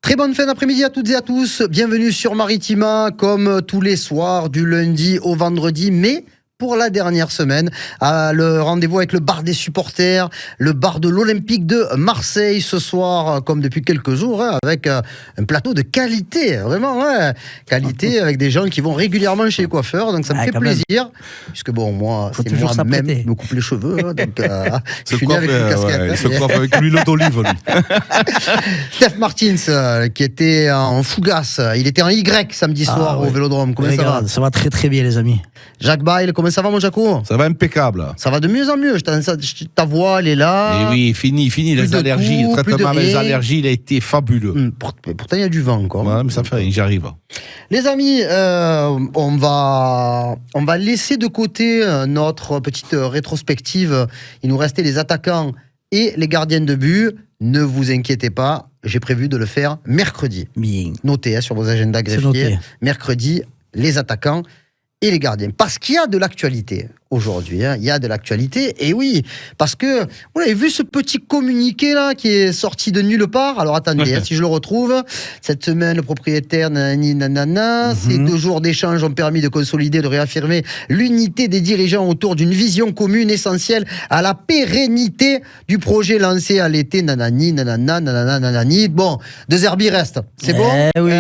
Très bonne fin d'après-midi à toutes et à tous. Bienvenue sur Maritima, comme tous les soirs, du lundi au vendredi, mais pour la dernière semaine, le rendez-vous avec le bar des supporters, le bar de l'Olympique de Marseille ce soir, comme depuis quelques jours, avec un plateau de qualité, vraiment, qualité, avec des gens qui vont régulièrement chez les coiffeurs, donc ça me fait plaisir, puisque bon, moi, c'est moi-même me coupe les cheveux, donc je suis né avec une casquette. Il se coiffe avec l'huile d'olive, lui. Steph Martins, qui était en fougasse, il était en Y samedi soir au Vélodrome. Comment ça va ? Ça va très très bien, les amis. Jacques Bail, comment ça va, mon Jaco ? Ça va impeccable. Ça va de mieux en mieux. Ta voix, elle est là. Et oui, fini les allergies. Le traitement des allergies, il a été fabuleux. Pourtant, il y a du vent encore. Ouais, mais ça fait rien, j'y arrive. Les amis, on va laisser de côté notre petite rétrospective. Il nous restait les attaquants et les gardiens de but. Ne vous inquiétez pas, j'ai prévu de le faire mercredi. Bien. Notez sur vos agendas greffiers. Mercredi, les attaquants et les gardiens. Parce qu'il y a de l'actualité aujourd'hui, il y a de l'actualité, et oui, parce que vous avez vu ce petit communiqué là qui est sorti de nulle part. Alors attendez, si je le retrouve, cette semaine le propriétaire ces 2 jours d'échange ont permis de consolider, de réaffirmer l'unité des dirigeants autour d'une vision commune essentielle à la pérennité du projet lancé à l'été, nanani. Bon, De Zerbi reste, c'est bon. Oui.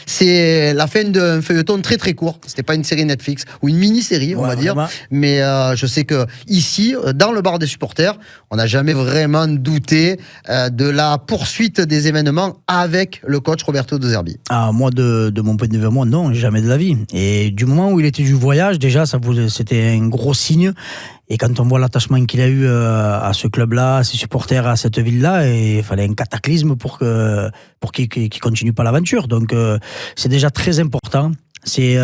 C'est la fin d'un feuilleton très très court, c'était pas une série Netflix ou une mini-série, on va dire. Vraiment. Mais je sais que ici, dans le bar des supporters, on n'a jamais vraiment douté de la poursuite des événements avec le coach Roberto De Zerbi. Moi, de mon point de vue, moi, non, jamais de la vie. Et du moment où il était du voyage, déjà, c'était un gros signe. Et quand on voit l'attachement qu'il a eu à ce club-là, à ses supporters, à cette ville-là, il fallait un cataclysme pour qu'il continue pas l'aventure. Donc, c'est déjà très important. C'est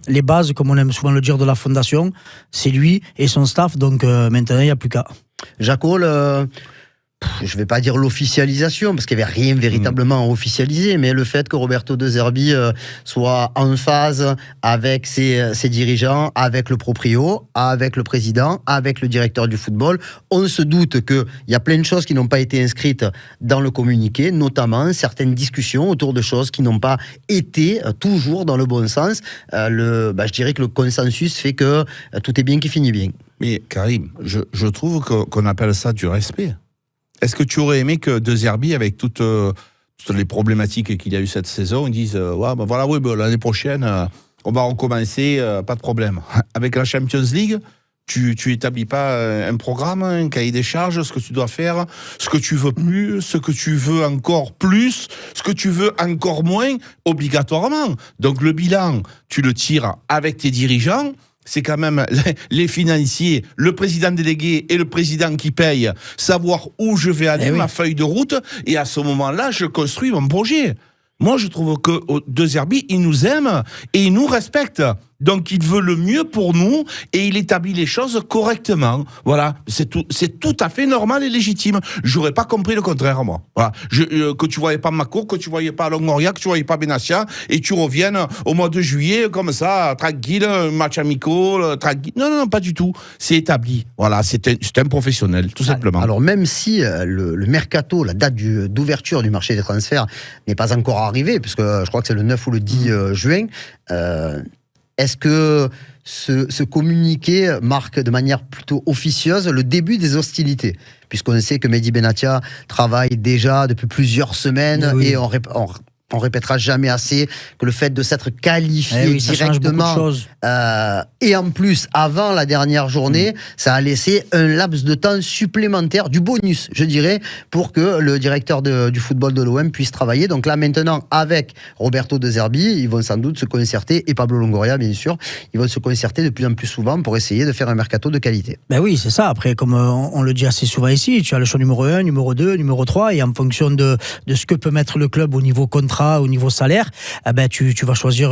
les bases, comme on aime souvent le dire, de la fondation. C'est lui et son staff. Donc maintenant, il n'y a plus qu'à. Jaco, je ne vais pas dire l'officialisation, parce qu'il n'y avait rien véritablement officialisé, mais le fait que Roberto De Zerbi soit en phase avec ses dirigeants, avec le proprio, avec le président, avec le directeur du football, on se doute qu'il y a plein de choses qui n'ont pas été inscrites dans le communiqué, notamment certaines discussions autour de choses qui n'ont pas été toujours dans le bon sens. Je dirais que le consensus fait que tout est bien qui finit bien. Mais Karim, je trouve qu'on appelle ça du respect. Est-ce que tu aurais aimé que De Zerbi, avec toutes les problématiques qu'il y a eu cette saison, ils disent l'année prochaine, on va recommencer, pas de problème. Avec la Champions League, tu établis pas un programme, un cahier des charges, ce que tu dois faire, ce que tu veux plus, ce que tu veux encore plus, ce que tu veux encore moins, obligatoirement. Donc le bilan, tu le tires avec tes dirigeants. C'est quand même les financiers, le président délégué et le président qui paye, savoir où je vais aller, ma feuille de route, et à ce moment-là, je construis mon projet. Moi, je trouve que De Zerbi, il nous aime et il nous respecte. Donc, il veut le mieux pour nous et il établit les choses correctement. Voilà, c'est tout à fait normal et légitime. J'aurais pas compris le contraire, moi. Voilà, que tu voyais pas Macour, que tu voyais pas Longoria, que tu voyais pas Benassia et tu reviennes au mois de juillet comme ça, tranquille, match amical, tranquille. Non, pas du tout. C'est établi. Voilà, c'est un professionnel, tout simplement. Alors, même si le mercato, la date d'ouverture du marché des transferts n'est pas encore arrivée, puisque je crois que c'est le 9 ou le 10 juin, est-ce que ce communiqué marque de manière plutôt officieuse le début des hostilités ? Puisqu'on sait que Mehdi Benatia travaille déjà depuis plusieurs semaines et on répétera jamais assez que le fait de s'être qualifié directement et en plus avant la dernière journée, ça a laissé un laps de temps supplémentaire, du bonus je dirais, pour que le directeur du football de l'OM puisse travailler. Donc là maintenant avec Roberto De Zerbi, ils vont sans doute se concerter, et Pablo Longoria bien sûr, ils vont se concerter de plus en plus souvent pour essayer de faire un mercato de qualité. Ben oui, c'est ça. Après, comme on le dit assez souvent ici, tu as le choix numéro 1, numéro 2, numéro 3, et en fonction de ce que peut mettre le club au niveau contrat, au niveau salaire, tu vas choisir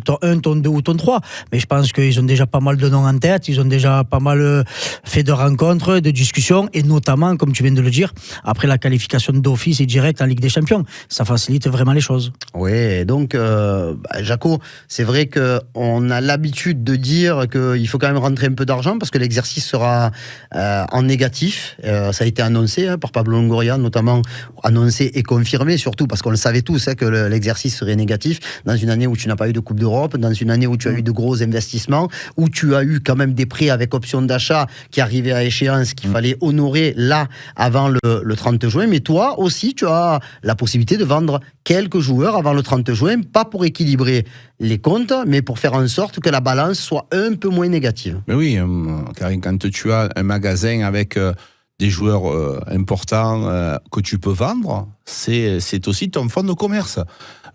ton 1, ton 2 ou ton 3. Mais je pense qu'ils ont déjà pas mal de noms en tête, ils ont déjà pas mal fait de rencontres, de discussions, et notamment, comme tu viens de le dire, après la qualification d'office et direct en Ligue des Champions. Ça facilite vraiment les choses. Oui, donc, Jaco, c'est vrai qu'on a l'habitude de dire qu'il faut quand même rentrer un peu d'argent parce que l'exercice sera en négatif. Ça a été annoncé par Pablo Longoria, notamment annoncé et confirmé, surtout parce qu'on le savait tous que l'exercice serait négatif dans une année où tu n'as pas eu de Coupe d'Europe, dans une année où tu as eu de gros investissements, où tu as eu quand même des prêts avec option d'achat qui arrivaient à échéance, qu'il fallait honorer là avant le 30 juin. Mais toi aussi, tu as la possibilité de vendre quelques joueurs avant le 30 juin, pas pour équilibrer les comptes, mais pour faire en sorte que la balance soit un peu moins négative. Mais oui, Karim, quand tu as un magasin avec des joueurs importants que tu peux vendre, c'est aussi ton fonds de commerce.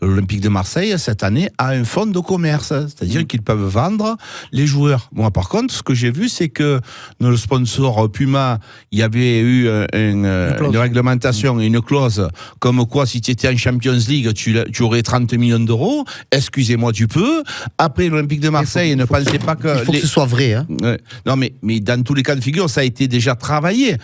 L'Olympique de Marseille, cette année, a un fonds de commerce, c'est-à-dire qu'ils peuvent vendre les joueurs. Moi, par contre, ce que j'ai vu, c'est que dans le sponsor Puma, il y avait eu une réglementation et une clause comme quoi, si tu étais en Champions League, tu aurais 30 millions d'euros. Excusez-moi du peu. Après, l'Olympique de Marseille ne pensait pas que... Il faut que ce soit vrai. Hein. Non, mais dans tous les cas de figure, ça a été déjà travaillé.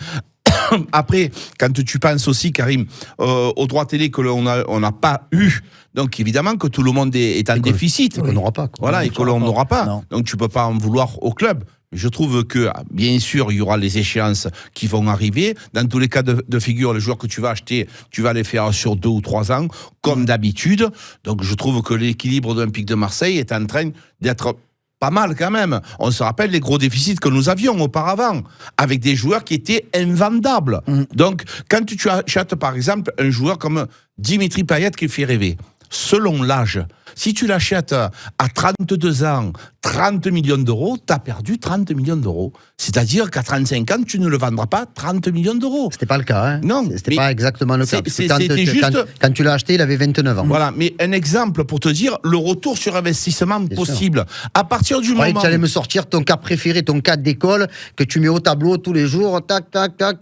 Après, quand tu penses aussi, Karim, aux droits télé que l'on n'a pas eu, donc évidemment que tout le monde est en déficit. Et qu'on n'aura pas. Voilà, et que l'on n'aura pas. Non. Donc tu ne peux pas en vouloir au club. Je trouve que, bien sûr, il y aura les échéances qui vont arriver. Dans tous les cas de figure, les joueurs que tu vas acheter, tu vas les faire sur 2 ou 3 ans, comme d'habitude. Donc je trouve que l'équilibre de l'Olympique de Marseille est en train d'être... pas mal quand même. On se rappelle les gros déficits que nous avions auparavant, avec des joueurs qui étaient invendables. Donc, quand tu achètes par exemple un joueur comme Dimitri Payet qui fait rêver, selon l'âge, si tu l'achètes à 32 ans, 30 millions d'euros, tu as perdu 30 millions d'euros. C'est-à-dire qu'à 35 ans, tu ne le vendras pas 30 millions d'euros. C'était pas le cas. Hein. Non. C'était pas exactement le cas. C'était juste... Quand tu l'as acheté, il avait 29 ans. Voilà, mais un exemple pour te dire le retour sur investissement possible. À partir du moment... Tu allais me sortir ton cas préféré, ton cas d'école, que tu mets au tableau tous les jours, tac, tac, tac.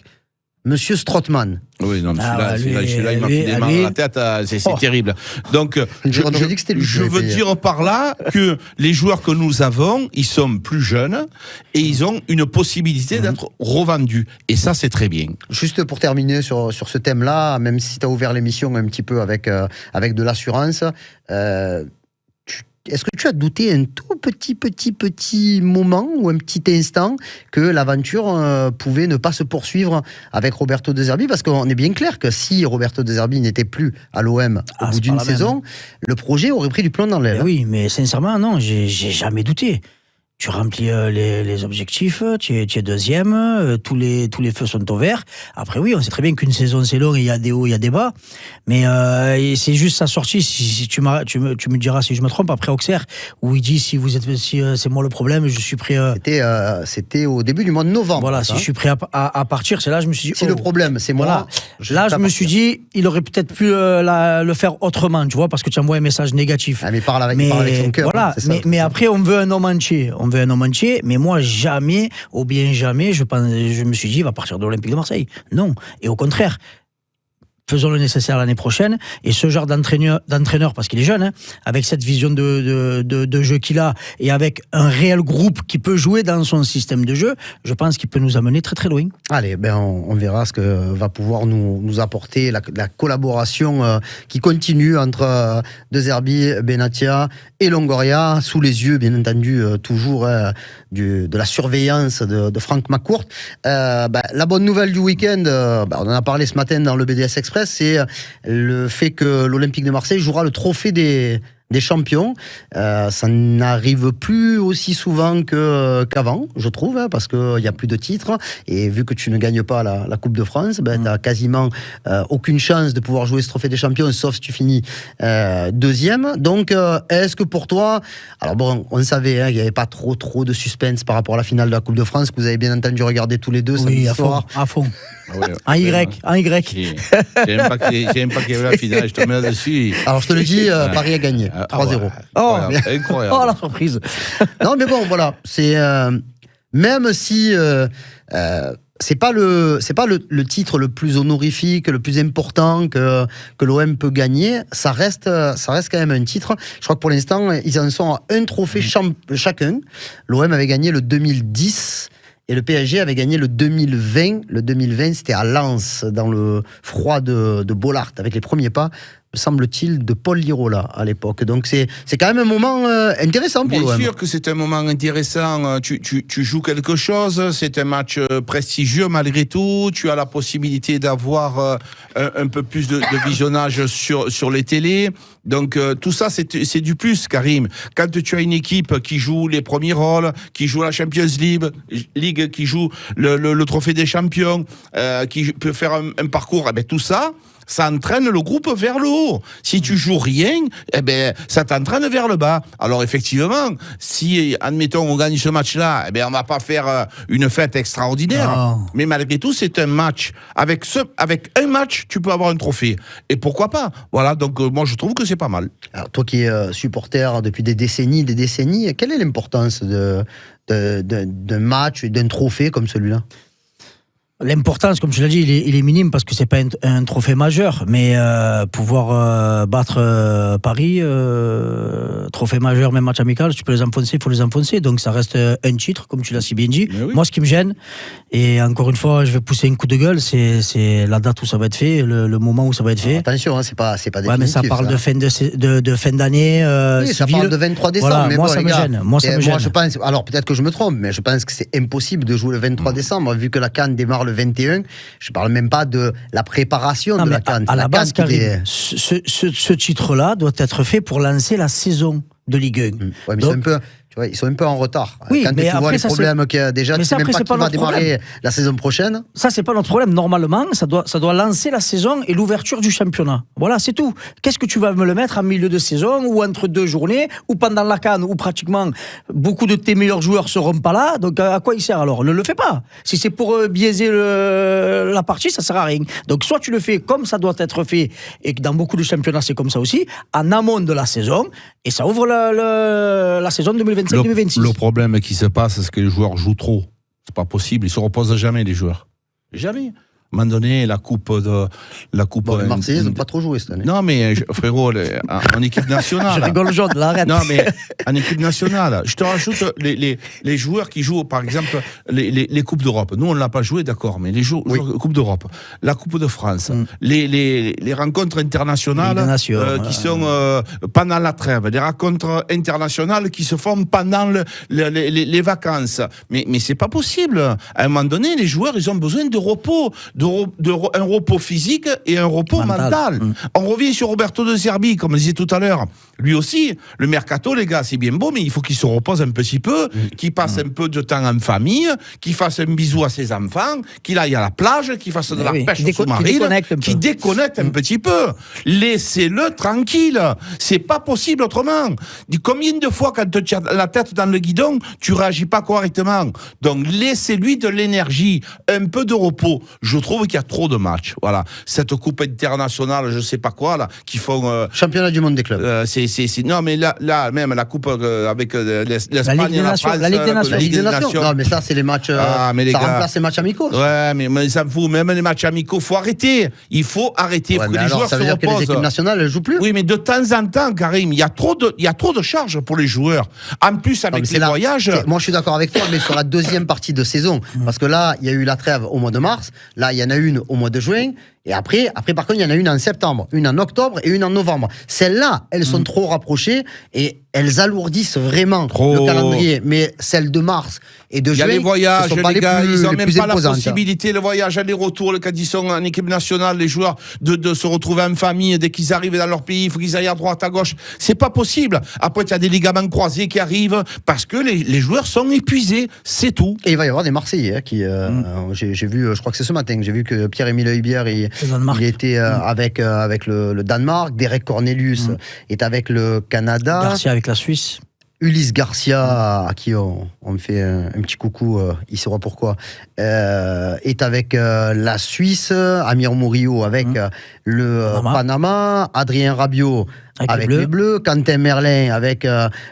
Monsieur Strootman. Oui, non, mais celui-là, il m'a fait des mains dans la tête, c'est terrible. Donc, je veux dire par là que les joueurs que nous avons, ils sont plus jeunes et ils ont une possibilité d'être revendus. Et ça, c'est très bien. Juste pour terminer sur ce thème-là, même si tu as ouvert l'émission un petit peu avec de l'assurance, est-ce que tu as douté un tout petit moment ou un petit instant que l'aventure pouvait ne pas se poursuivre avec Roberto De Zerbi? Parce qu'on est bien clair que si Roberto De Zerbi n'était plus à l'OM au bout d'une saison, le projet aurait pris du plomb dans l'aile. Oui, mais sincèrement, non, j'ai jamais douté. Tu remplis les objectifs, tu es deuxième, tous les feux sont au vert. Après oui, on sait très bien qu'une saison c'est long, il y a des hauts, il y a des bas, mais c'est juste sa sortie. Si tu me diras si je me trompe après Auxerre, où il dit si c'est moi le problème, je suis prêt. C'était au début du mois de novembre. Voilà, si je suis prêt à partir, c'est là je me suis dit. Si le problème c'est moi. Là je me suis dit, il aurait peut-être pu le faire autrement, tu vois, parce que tu envoies un message négatif. Ah, mais parle avec son cœur. Voilà, mais après on veut un homme entier. Un homme entier, mais moi jamais, ou bien jamais, je me suis dit il va partir de l'Olympique de Marseille. Non, et au contraire, faisons le nécessaire l'année prochaine, et ce genre d'entraîneur parce qu'il est jeune, avec cette vision de jeu qu'il a, et avec un réel groupe qui peut jouer dans son système de jeu, je pense qu'il peut nous amener très très loin. Allez, on verra ce que va pouvoir nous apporter la collaboration qui continue entre De Zerbi, Benatia et Longoria, sous les yeux, bien entendu, toujours de la surveillance de Franck McCourt. La bonne nouvelle du week-end, on en a parlé ce matin dans le BDS Express, c'est le fait que l'Olympique de Marseille jouera le trophée des champions. Ça n'arrive plus aussi souvent qu'avant, je trouve, parce qu'il n'y a plus de titres. Et vu que tu ne gagnes pas la Coupe de France, tu n'as quasiment aucune chance de pouvoir jouer ce trophée des champions, sauf si tu finis deuxième. Donc, est-ce que pour toi... Alors bon, on savait, il n'y avait pas trop de suspense par rapport à la finale de la Coupe de France, que vous avez bien entendu regarder tous les deux. Oui, à fond. En Y. J'ai même pas qu'il y avait la finale, je te mets là-dessus. Alors je te le dis, Paris a gagné. 3-0. Incroyable. Oh, la surprise. Non, mais bon, voilà. C'est même si c'est pas le titre le plus honorifique, le plus important que l'OM peut gagner. Ça reste quand même un titre. Je crois que pour l'instant, ils en sont à un trophée chacun. L'OM avait gagné le 2010 et le PSG avait gagné le 2020. Le 2020, c'était à Lens, dans le froid de Bollaert, avec les premiers pas, me semble-t-il, de Paul Lirola à l'époque. Donc c'est quand même un moment intéressant pour l'OM. Bien sûr que c'est un moment intéressant. Tu joues quelque chose, c'est un match prestigieux malgré tout. Tu as la possibilité d'avoir un peu plus de visionnage sur les télés. Donc tout ça, c'est du plus, Karim. Quand tu as une équipe qui joue les premiers rôles, qui joue la Champions League, qui joue le Trophée des Champions, qui peut faire un parcours, eh ben, tout ça entraîne le groupe vers le haut. Si tu joues rien, eh ben, ça t'entraîne vers le bas. Alors effectivement, si, admettons, on gagne ce match-là, eh ben, on va pas faire une fête extraordinaire. Non. Mais malgré tout, c'est un match. Avec un match, tu peux avoir un trophée. Et pourquoi pas? Voilà, donc moi, je trouve que c'est pas mal. Alors, toi qui es supporter depuis des décennies, quelle est l'importance d'un match, d'un trophée comme celui-là? L'importance, comme tu l'as dit, il est minime parce que c'est pas un trophée majeur, mais pouvoir battre Paris, trophée majeur, même match amical, tu peux les enfoncer, il faut les enfoncer. Donc ça reste un titre, comme tu l'as si bien dit. Oui. Moi, ce qui me gêne, et encore une fois, je vais pousser un coup de gueule, c'est la date où ça va être fait, le moment où ça va être fait. Attention, hein, c'est pas définitif. Ouais, mais ça parle de fin d'année. Oui, ça parle de 23 décembre. Voilà, mais moi, bon, ça les me gars, gêne. Moi, ça me gêne. je pense, alors peut-être que je me trompe, mais je pense que c'est impossible de jouer le 23 décembre, vu que la CAN démarre le 21. Je parle même pas de la préparation de la CAN. À la base, Karim, ce titre-là doit être fait pour lancer la saison de Ligue 1. Ouais, mais Donc, ils sont un peu en retard. Oui, quand mais tu vois après, les ça, problèmes qu'il y a déjà, tu sais même pas qui va démarrer la saison prochaine. Ça, c'est pas notre problème. Normalement, ça doit lancer la saison et l'ouverture du championnat. Voilà, c'est tout. Qu'est-ce que tu vas me le mettre en milieu de saison ou entre deux journées ou pendant la CAN où pratiquement beaucoup de tes meilleurs joueurs seront pas là? Donc à quoi il sert alors? Ne le fais pas. Si c'est pour biaiser la partie, ça sert à rien. Donc soit tu le fais comme ça doit être fait et que dans beaucoup de championnats c'est comme ça aussi, en amont de la saison, et ça ouvre la saison 2025-2026. Le problème qui se passe, c'est que les joueurs jouent trop. C'est pas possible. Ils se reposent jamais, les joueurs. Jamais. À un moment donné, la coupe. Bon, les Marseillais n'ont pas trop joué cette année. Non, mais frérot, en équipe nationale. Je rigole jaune, là, arrête. Non, mais en équipe nationale, je te rajoute les joueurs qui jouent, par exemple, les Coupes d'Europe. Nous, on ne l'a pas joué, d'accord, mais les joueurs Coupe d'Europe, la Coupe de France, les rencontres internationales qui sont pendant la trêve, des rencontres internationales qui se font pendant les vacances. Mais c'est pas possible. À un moment donné, les joueurs, ils ont besoin de repos. Un repos physique et un repos mental. On revient sur Roberto De Zerbi, comme je disais tout à l'heure. Lui aussi, le mercato, les gars, c'est bien beau, mais il faut qu'il se repose un petit peu, qu'il passe un peu de temps en famille, qu'il fasse un bisou à ses enfants, qu'il aille à la plage, qu'il fasse de la pêche sous-marine, qu'il déconnecte un petit peu. Laissez-le tranquille. C'est pas possible autrement. Combien de fois, quand tu as la tête dans le guidon, tu réagis pas correctement? Donc, laissez-lui de l'énergie, un peu de repos. Je trouve qu'il y a trop de matchs. Voilà. Cette coupe internationale, je sais pas quoi, là, qui font. Championnat du monde des clubs. Non, mais là, même la coupe avec l'Espagne et la France. La Ligue des Nations. Non, mais ça, c'est les matchs. Ça remplace les matchs amicaux. Ouais, mais ça me fout. Même les matchs amicaux, faut arrêter. Il faut arrêter. Ouais, faut que les joueurs ça veut dire que les équipes nationales, elles jouent plus. Oui, mais de temps en temps, Karim, il y a trop de charges pour les joueurs. En plus, avec les voyages. Moi, je suis d'accord avec toi, mais sur la deuxième partie de saison. Parce que là, il y a eu la trêve au mois de mars. Là, il y en a une au mois de juin. Et après, par contre, il y en a une en septembre, une en octobre et une en novembre. Celles-là, elles sont trop rapprochées et elles alourdissent vraiment le calendrier. Mais celles de mars et de juin, il y a les voyages, les gars, ils n'ont même pas la possibilité, le voyage aller-retour, quand ils sont en équipe nationale, les joueurs, de se retrouver en famille. Dès qu'ils arrivent dans leur pays, il faut qu'ils aillent à droite, à gauche. C'est pas possible. Après, il y a des ligaments croisés qui arrivent parce que les joueurs sont épuisés. C'est tout. Et il va y avoir des Marseillais qui, j'ai vu, je crois que c'est ce matin, j'ai vu que Pierre-Émile Heubière, il était avec le Danemark. Derek Cornelius est avec le Canada. Garcia avec la Suisse. Ulysse Garcia, à qui on fait un petit coucou, il saura pourquoi, est avec la Suisse, Amir Murillo avec le Panama, Adrien Rabiot avec les Bleus, Quentin Merlin avec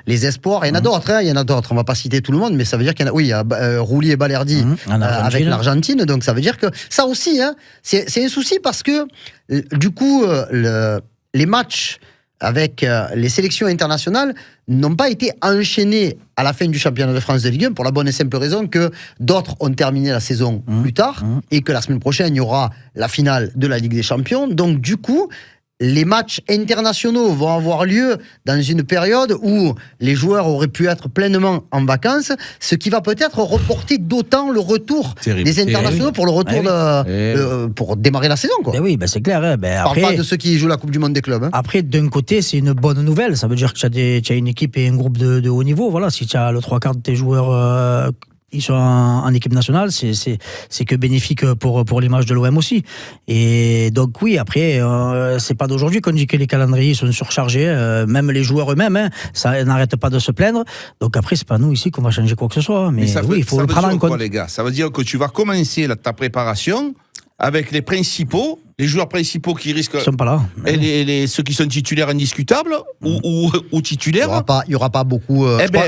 les Espoirs. Il y en a d'autres, il y en a d'autres. On ne va pas citer tout le monde, mais ça veut dire qu'il y en a. Oui, il y a Roulier et Balerdi avec l'Argentine. Donc ça veut dire que ça aussi, c'est un souci parce que du coup, les matchs avec les sélections internationales n'ont pas été enchaînés à la fin du championnat de France de Ligue 1 pour la bonne et simple raison que d'autres ont terminé la saison plus tard et que la semaine prochaine, il y aura la finale de la Ligue des Champions. Donc, du coup, les matchs internationaux vont avoir lieu dans une période où les joueurs auraient pu être pleinement en vacances, ce qui va peut-être reporter d'autant le retour des internationaux pour le retour pour démarrer la saison, quoi. Oui, c'est clair. Après, parle pas de ceux qui jouent la Coupe du Monde des clubs. Après, d'un côté, c'est une bonne nouvelle. Ça veut dire que tu as une équipe et un groupe de haut niveau. Voilà, si tu as le 3/4 de tes joueurs ils sont en équipe nationale, c'est que bénéfique pour l'image de l'OM aussi. Et donc oui, après, c'est pas d'aujourd'hui qu'on dit que les calendriers sont surchargés, même les joueurs eux-mêmes, ça n'arrête pas de se plaindre. Donc après, c'est pas nous ici qu'on va changer quoi que ce soit. Mais oui, il faut le prendre en compte. Quoi, les gars, ça veut dire que tu vas commencer ta préparation avec les joueurs principaux qui risquent. Ils sont pas là. Et ceux qui sont titulaires indiscutables ou titulaires. Il y aura pas beaucoup.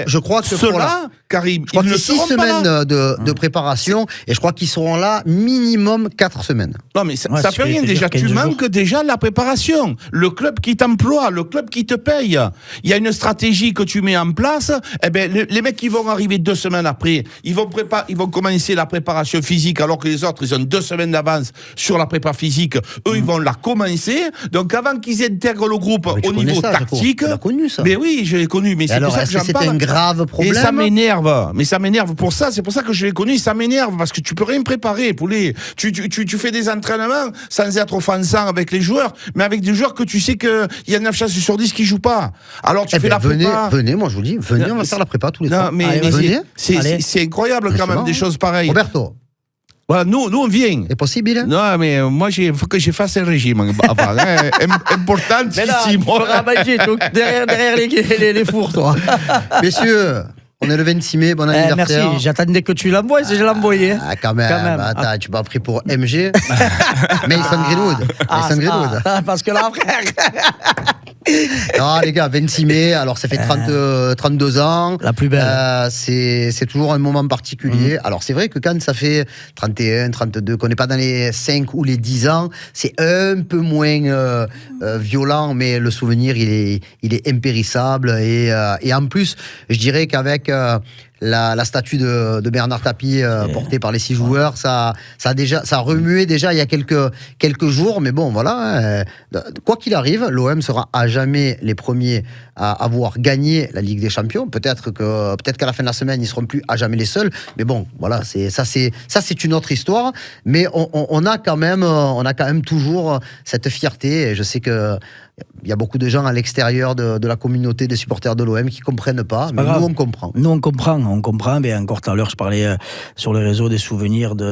Je crois que ceux-là, Karim, je crois que 6 semaines de préparation et je crois qu'ils seront là minimum 4 semaines. Non mais ça fait rien déjà. Tu manques déjà la préparation. Le club qui t'emploie, le club qui te paye. Il y a une stratégie que tu mets en place. Les mecs qui vont arriver 2 semaines après, ils vont commencer la préparation physique alors que les autres ils ont 2 semaines d'avance sur la prépa physique. Eux, ils vont la commencer. Donc, avant qu'ils intègrent le groupe au niveau tactique. Tu l'as connu, ça. Mais oui, je l'ai connu. Mais c'est pour ça que j'en parle. C'est un grave problème. Et ça m'énerve. Mais ça m'énerve pour ça. C'est pour ça que je l'ai connu. Ça m'énerve parce que tu peux rien préparer, poulet. Tu fais des entraînements sans être offensant avec les joueurs, mais avec des joueurs que tu sais qu'il y a 9 chances sur 10 qui jouent pas. Alors, tu fais la prépa. Venez, moi, je vous dis. Venez, on va faire la prépa tous les trois. Mais c'est incroyable quand même des choses pareilles. Roberto. Voilà, nous on vient. C'est possible? Non, mais moi, il faut que je fasse un régime avant. Importantissimo. Tu feras manger derrière les fours, toi. Messieurs, on est le 26 mai, bon anniversaire. Merci, j'attendais que tu l'envoies, si je l'envoyais. Quand même. Attends, tu m'as pris pour MG. Mason Greenwood. Parce que là, frère... Non, les gars, 26 mai, alors ça fait 32 ans. La plus belle. C'est toujours un moment particulier. Alors, c'est vrai que quand ça fait 31, 32, qu'on n'est pas dans les 5 ou les 10 ans, c'est un peu moins violent, mais le souvenir, il est impérissable. Et en plus, je dirais qu'avec la statue de Bernard Tapie portée par les 6 joueurs, ça a remué déjà il y a quelques jours, mais bon, voilà. Quoi qu'il arrive, l'OM sera à jamais les premiers à avoir gagné la Ligue des Champions. Peut-être qu'à la fin de la semaine, ils seront plus à jamais les seuls. Mais bon, voilà, c'est une autre histoire. Mais on a quand même toujours cette fierté. Et je sais que il y a beaucoup de gens à l'extérieur de la communauté des supporters de l'OM qui comprennent pas, mais nous on comprend. Nous on comprend, mais encore tout à l'heure je parlais sur les réseaux des souvenirs du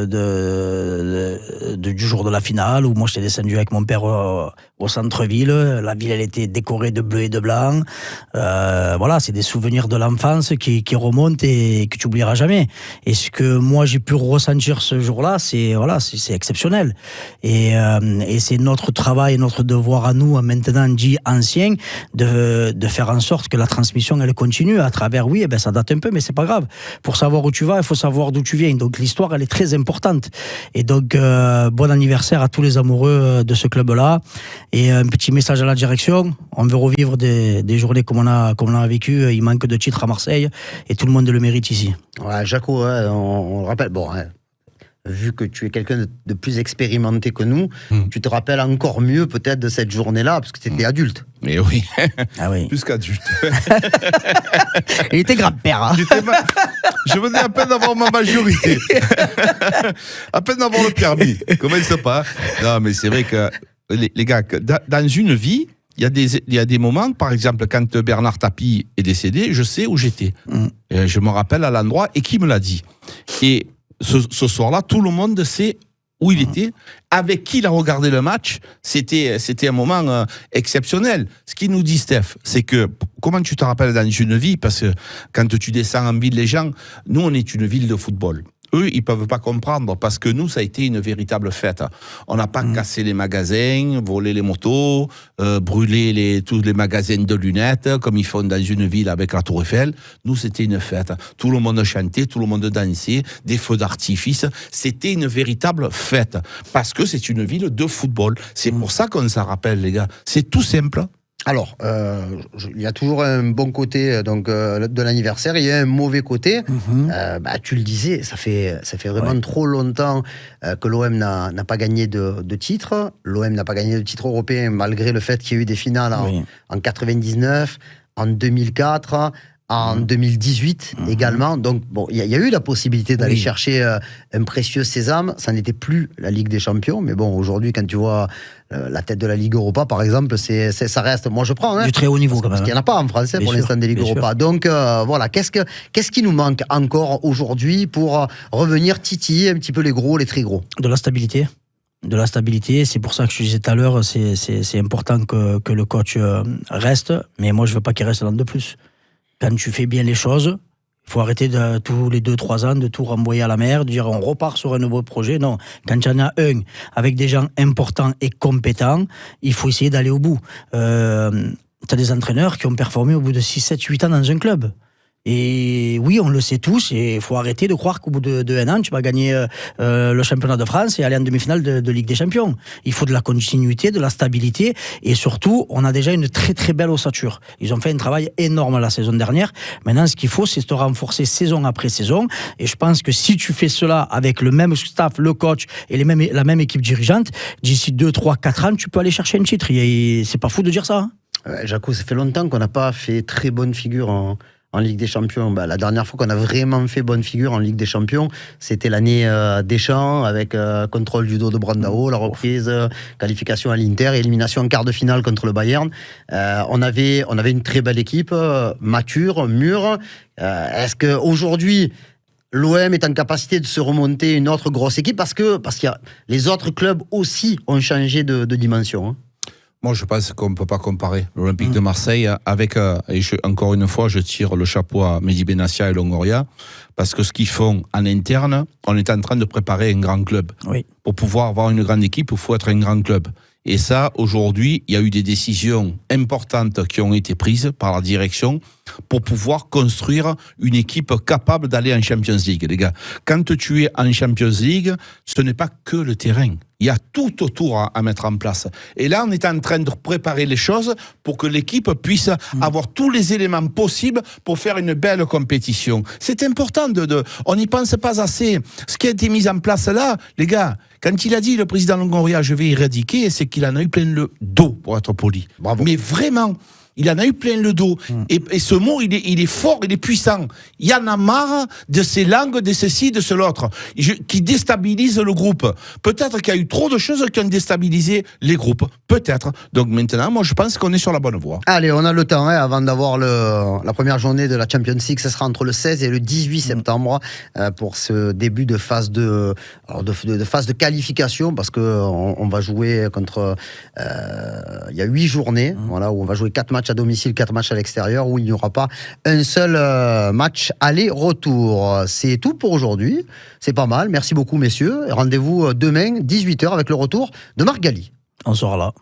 jour de la finale où moi j'étais descendu avec mon père au centre-ville, la ville elle était décorée de bleu et de blanc. Voilà, c'est des souvenirs de l'enfance qui remontent et que tu oublieras jamais. Et ce que moi j'ai pu ressentir ce jour-là, c'est exceptionnel. Et c'est notre travail, notre devoir à nous maintenant dit ancien, de faire en sorte que la transmission elle continue à travers, ça date un peu, mais c'est pas grave. Pour savoir où tu vas, il faut savoir d'où tu viens. Donc l'histoire elle est très importante. Et donc bon anniversaire à tous les amoureux de ce club-là. Et un petit message à la direction, on veut revivre des journées comme on a vécu. Il manque de titres à Marseille et tout le monde le mérite ici. Ouais, Jaco, on le rappelle. Bon, vu que tu es quelqu'un de plus expérimenté que nous, tu te rappelles encore mieux peut-être de cette journée-là, parce que tu étais adulte. Mais oui, oui. Plus qu'adulte. Il était grand-père. Hein. Je venais à peine d'avoir ma majorité. À peine d'avoir le permis. Comment il se passe? Non, mais c'est vrai que, les gars, dans une vie, il y a des moments, par exemple, quand Bernard Tapie est décédé, je sais où j'étais. Je me rappelle à l'endroit et qui me l'a dit. Et ce soir-là, tout le monde sait où il était, avec qui il a regardé le match, c'était un moment exceptionnel. Ce qu'il nous dit, Steph, c'est que, comment tu te rappelles dans une vie, parce que quand tu descends en ville, les gens, nous, on est une ville de football. Eux, ils peuvent pas comprendre parce que nous, ça a été une véritable fête. On n'a pas cassé les magasins, volé les motos, brûlé tous les magasins de lunettes, comme ils font dans une ville avec la Tour Eiffel. Nous, c'était une fête. Tout le monde chantait, tout le monde dansait, des feux d'artifice. C'était une véritable fête parce que c'est une ville de football. C'est pour ça qu'on s'en rappelle, les gars. C'est tout simple. Alors, il y a toujours un bon côté de l'anniversaire, il y a un mauvais côté. Tu le disais, ça fait vraiment trop longtemps que l'OM n'a pas gagné de titre. L'OM n'a pas gagné de titre européen malgré le fait qu'il y a eu des finales en 99, en 2004. En 2018 également. Donc, bon, il y a eu la possibilité d'aller chercher un précieux sésame. Ça n'était plus la Ligue des Champions. Mais bon, aujourd'hui, quand tu vois la tête de la Ligue Europa, par exemple, ça reste. Moi, je prends. Du très haut niveau, quand même. Parce qu'il n'y en a pas en français pour l'instant des Ligues Europa. Donc, voilà. Qu'est-ce qui nous manque encore aujourd'hui pour revenir titiller un petit peu les gros, les très gros? De la stabilité. C'est pour ça que je disais tout à l'heure, c'est important que le coach reste. Mais moi, je ne veux pas qu'il reste l'an de plus. Quand tu fais bien les choses, il faut arrêter tous les 2-3 ans de tout renvoyer à la mer, de dire on repart sur un nouveau projet. Non, quand il y en a un avec des gens importants et compétents, il faut essayer d'aller au bout. Tu as des entraîneurs qui ont performé au bout de 6, 7, 8 ans dans un club. Et oui, on le sait tous, et il faut arrêter de croire qu'au bout de 1 an, tu vas gagner le championnat de France et aller en demi-finale de Ligue des Champions. Il faut de la continuité, de la stabilité, et surtout, on a déjà une très très belle ossature. Ils ont fait un travail énorme la saison dernière. Maintenant, ce qu'il faut, c'est te renforcer saison après saison, et je pense que si tu fais cela avec le même staff, le coach et la même équipe dirigeante, d'ici 2, 3, 4 ans, tu peux aller chercher un titre. C'est pas fou de dire ça. Jaco, ça fait longtemps qu'on n'a pas fait très bonne figure en Ligue des Champions. La dernière fois qu'on a vraiment fait bonne figure en Ligue des Champions, c'était l'année Deschamps, avec contrôle du dos de Brandao, la reprise, qualification à l'Inter, élimination en quart de finale contre le Bayern. On avait une très belle équipe, mature, mûre. Est-ce qu'aujourd'hui, l'OM est en capacité de se remonter une autre grosse équipe parce que les autres clubs aussi ont changé de dimension, hein? Moi, je pense qu'on ne peut pas comparer l'Olympique de Marseille avec, encore une fois, je tire le chapeau à Mehdi Benassia et Longoria, parce que ce qu'ils font en interne, on est en train de préparer un grand club. Oui. Pour pouvoir avoir une grande équipe, il faut être un grand club. Et ça, aujourd'hui, il y a eu des décisions importantes qui ont été prises par la direction pour pouvoir construire une équipe capable d'aller en Champions League, les gars. Quand tu es en Champions League, ce n'est pas que le terrain. Il y a tout autour à mettre en place. Et là, on est en train de préparer les choses pour que l'équipe puisse avoir tous les éléments possibles pour faire une belle compétition. C'est important on n'y pense pas assez. Ce qui a été mis en place là, les gars, quand il a dit, le président Longoria, je vais éradiquer, c'est qu'il en a eu plein le dos, pour être poli. Bravo. Mais vraiment, il en a eu plein le dos. Et ce mot, il est fort, il est puissant. Il y en a marre de ces langues, de ceci, de l'autre, qui déstabilisent le groupe. Peut-être qu'il y a eu trop de choses qui ont déstabilisé les groupes. Peut-être. Donc maintenant, moi, je pense qu'on est sur la bonne voie. Allez, on a le temps, avant d'avoir la première journée de la Champions League. Ce sera entre le 16 et le 18 septembre pour ce début de phase de phase de qualification, parce qu'on va jouer contre... il y a 8 journées, voilà, où on va jouer 4 matchs à domicile, 4 matchs à l'extérieur, où il n'y aura pas un seul match aller-retour. C'est tout pour aujourd'hui. C'est pas mal. Merci beaucoup, messieurs. Rendez-vous demain, 18h, avec le retour de Marc Galli. On sera là.